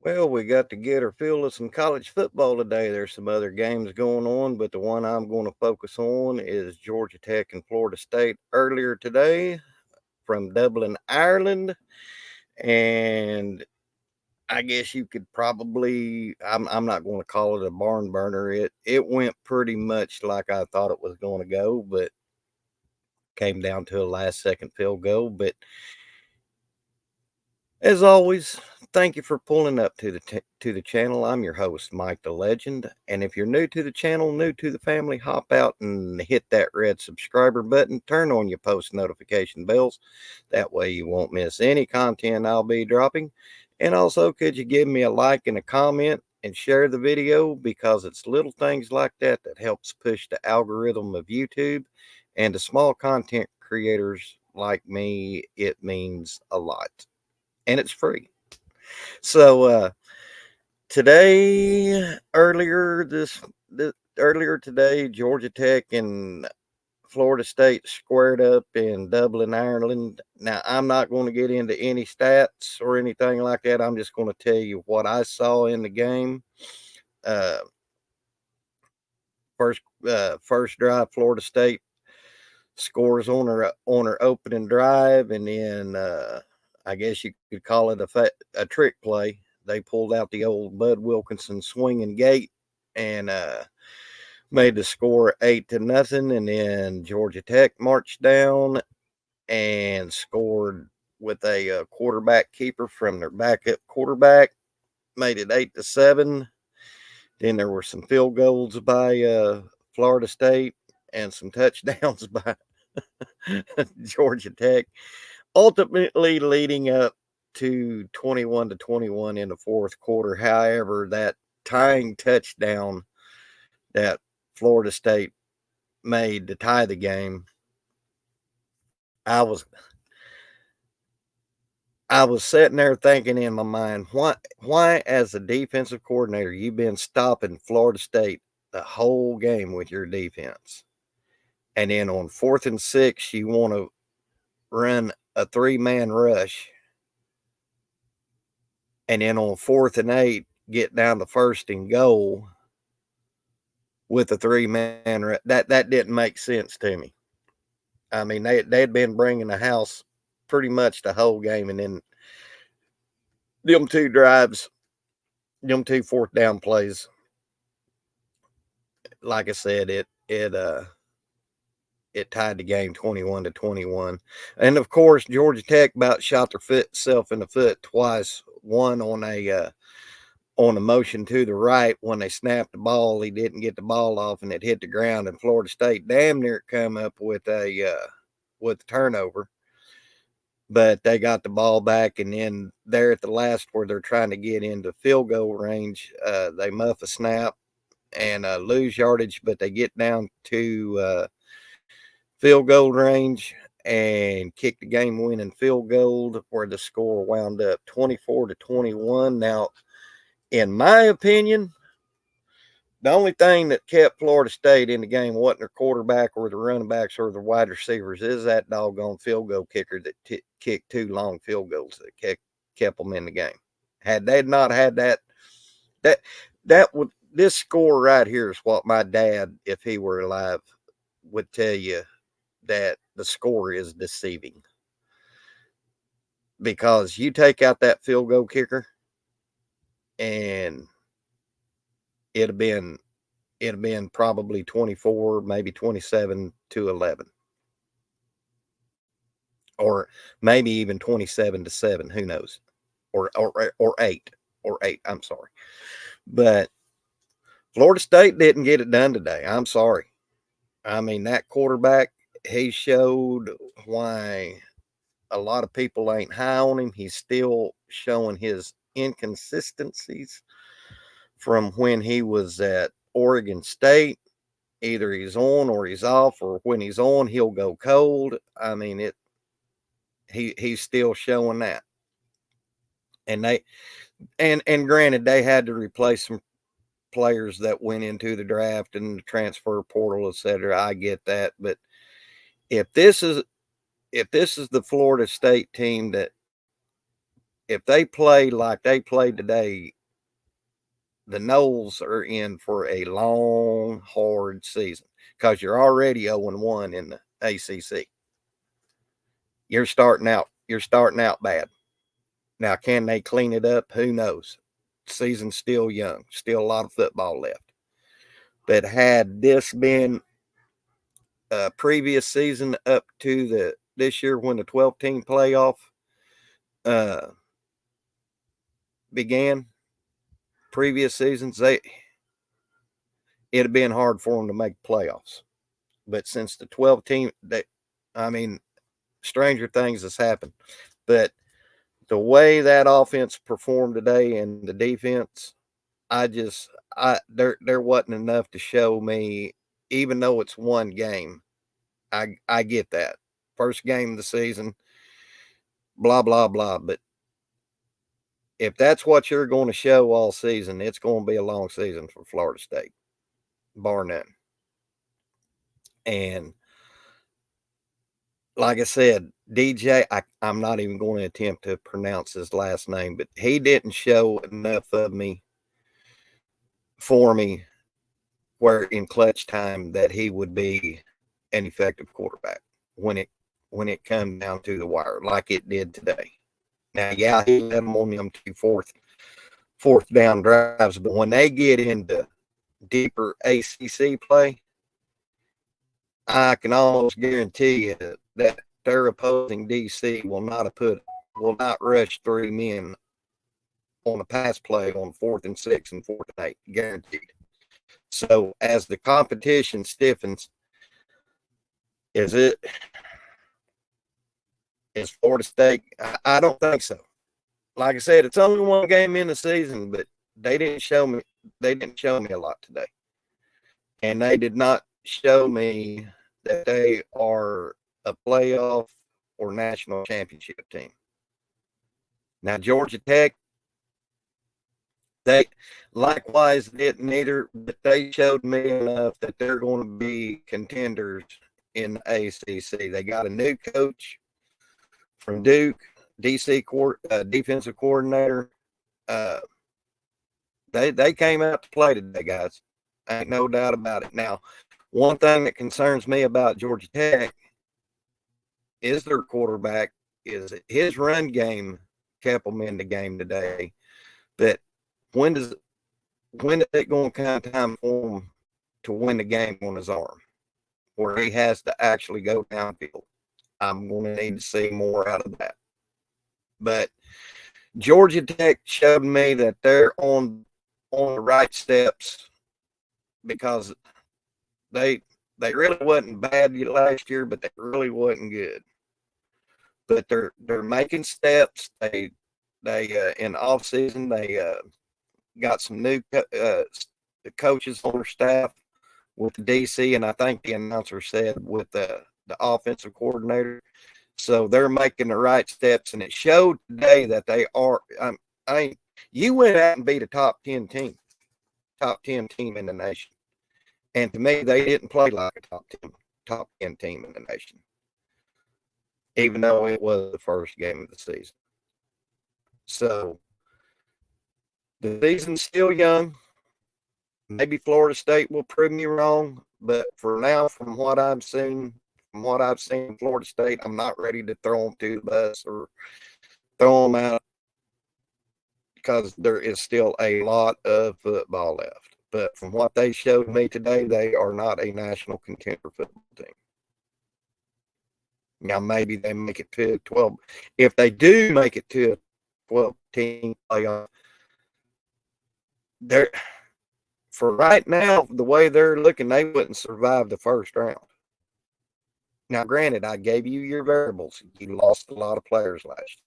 Well, we got to get our fill of some college football today. There's some other games going on, but the one I'm going to focus on is Georgia Tech and Florida State earlier today from Dublin, Ireland. And I guess you could probably I'm not going to call it a barn burner. It went pretty much like I thought it was going to go, but came down to a last second field goal. But as always, thank you for pulling up to the channel. I'm your host, Mike the Legend, and if you're new to the channel, new to the family, hop out and hit that red subscriber button. Turn on your post notification bells. That way you won't miss any content I'll be dropping. And also, could you give me a like and a comment and share the video, because it's little things like that that helps push the algorithm of YouTube, and to small content creators like me, it means a lot, and it's free. So today, earlier today, Georgia Tech and Florida State squared up in Dublin, Ireland. Now, I'm not going to get into any stats or anything like that. I'm just going to tell you what I saw in the game. Uh, first drive, Florida State scores on her opening drive, and then I guess you could call it a trick play. They pulled out the old Bud Wilkinson swinging gate and made the score 8-0, and then Georgia Tech marched down and scored with a quarterback keeper from their backup quarterback, made it 8-7. Then there were some field goals by Florida State and some touchdowns by Georgia Tech, ultimately leading up to 21-21 in the fourth quarter. However, that tying touchdown that Florida State made to tie the game, I was I was sitting there thinking in my mind, why as a defensive coordinator you've been stopping Florida State the whole game with your defense, and then on 4th and 6 you want to run a 3-man rush, and then on 4th and 8 get down to 1st and goal with a 3-man rush. That didn't make sense to me. I mean, they'd been bringing the house pretty much the whole game, and then them two drives, them two fourth down plays, like I said, it tied the game 21-21. And of course, Georgia Tech about shot their self in the foot twice. One on a motion to the right when they snapped the ball, he didn't get the ball off and it hit the ground. And Florida State damn near come up with a turnover, but they got the ball back. And then there at the last, where they're trying to get into field goal range, they muff a snap and lose yardage, but they get down to field goal range and kick the game winning field goal, where the score wound up 24-21. Now, in my opinion, the only thing that kept Florida State in the game wasn't their quarterback or the running backs or the wide receivers, is that doggone field goal kicker that kicked two long field goals that kept them in the game. Had they not had that that would this score right here is what my dad, if he were alive, would tell you, that the score is deceiving, because you take out that field goal kicker and it'd have been probably 24, maybe 27-11, or maybe even 27-7, who knows, or 8. I'm sorry, but Florida State didn't get it done today. I'm sorry. I mean, that quarterback, he showed why a lot of people ain't high on him. He's still showing his inconsistencies from when he was at Oregon State. Either he's on or he's off, or when he's on, he'll go cold. I mean, he's still showing that. And and granted, they had to replace some players that went into the draft and the transfer portal, etc. I get that, but if this is the Florida State team that if they play like they played today, the Noles are in for a long, hard season because you're already 0-1 in the ACC. You're starting out bad. Now, can they clean it up? Who knows? Season's still young, still a lot of football left. But had this been a previous season up to this year when the 12-team playoff began, previous seasons, it'd have been hard for them to make playoffs. But since the 12-team, stranger things has happened. But the way that offense performed today and the defense, there wasn't enough to show me, even though it's one game. I get that. First game of the season, blah, blah, blah. But if that's what you're going to show all season, it's going to be a long season for Florida State, bar none. And like I said, DJ, I'm not even going to attempt to pronounce his last name, but he didn't show enough of me for me where in clutch time that he would be an effective quarterback when it comes down to the wire like it did today. Now, yeah, he led them on them 2 fourth down drives, but when they get into deeper ACC play, I can almost guarantee you that their opposing DC will not rush 3 men on a pass play on 4th and 6 and 4th and 8, guaranteed. So as the competition stiffens, is Florida State? I don't think so. Like I said, it's only one game in the season, but they didn't show me a lot today. And they did not show me that they are a playoff or national championship team. Now, Georgia Tech, they likewise didn't either, but they showed me enough that they're going to be contenders in the ACC. They got a new coach from Duke, defensive coordinator. They came out to play today, guys. Ain't no doubt about it. Now, one thing that concerns me about Georgia Tech is their quarterback. Is his run game kept them in the game today. But when is it going to come time for him to win the game on his arm, where he has to actually go downfield? I'm going to need to see more out of that. But Georgia Tech showed me that they're on the right steps because they really wasn't bad last year, but they really wasn't good. But they're making steps. They in off season they got some new coaches on their staff with the DC, and I think the announcer said with the offensive coordinator. So they're making the right steps, and it showed today that they are. You went out and beat a top 10 team in the nation, and to me, they didn't play like a top 10 team in the nation, even though it was the first game of the season. So the season's still young. Maybe Florida State will prove me wrong, but for now, from what I've seen Florida State, I'm not ready to throw them to the bus or throw them out because there is still a lot of football left. But from what they showed me today, they are not a national contender football team. Now, maybe they make it to 12. If they do make it to a 12-team playoff, for right now, the way they're looking, they wouldn't survive the first round. Now, granted, I gave you your variables. You lost a lot of players last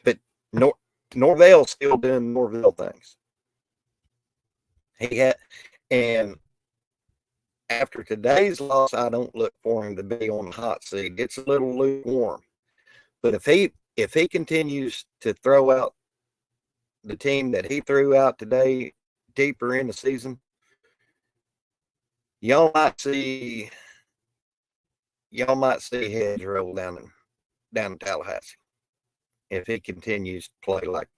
year. But Norvell's still doing Norvell things. And after today's loss, I don't look for him to be on the hot seat. It's a little lukewarm. But if he continues to throw out the team that he threw out today deeper in the season, y'all might see heads roll down down in Tallahassee if he continues to play like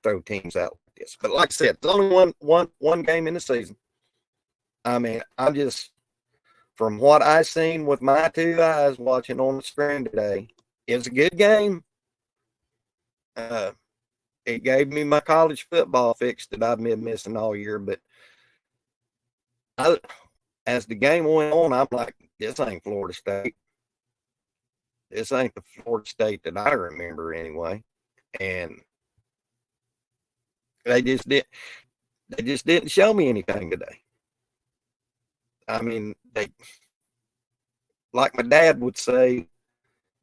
throw teams out like this. But like I said, it's only one game in the season. I mean, I'm just from what I seen with my two eyes watching on the screen today, it's a good game. It gave me my college football fix that I've been missing all year. But as the game went on, I'm like, this ain't Florida State. This ain't the Florida State that I remember anyway. And they just didn't show me anything today. I mean, they, like my dad would say,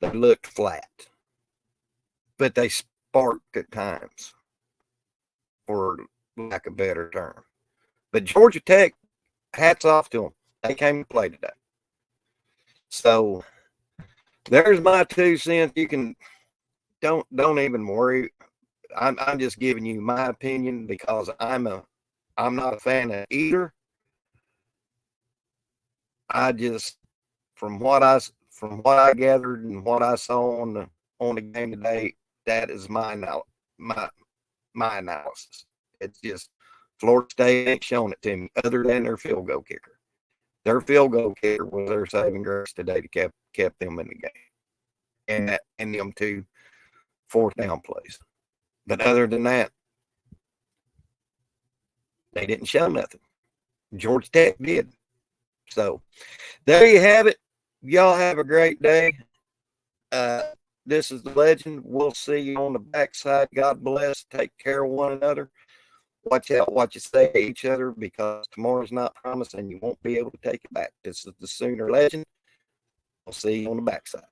they looked flat, but they sparked at times, for lack of a better term. But Georgia Tech, hats off to them. They came to play today. So there's my 2 cents. You can don't even worry. I'm just giving you my opinion because I'm not a fan of either. I just from what I gathered and what I saw on the game today, that is my analysis. It's just Florida State ain't showing it to me other than their field goal kicker. Their field goal kicker was their saving grace today to kept them in the game and them 2 4th down plays. But other than that, they didn't show nothing. Georgia Tech did. So there you have it. Y'all have a great day. This is the Legend. We'll see you on the backside. God bless. Take care of one another. Watch out what you say to each other because tomorrow's not promised and you won't be able to take it back. This is the Sooner Legend. I'll see you on the backside.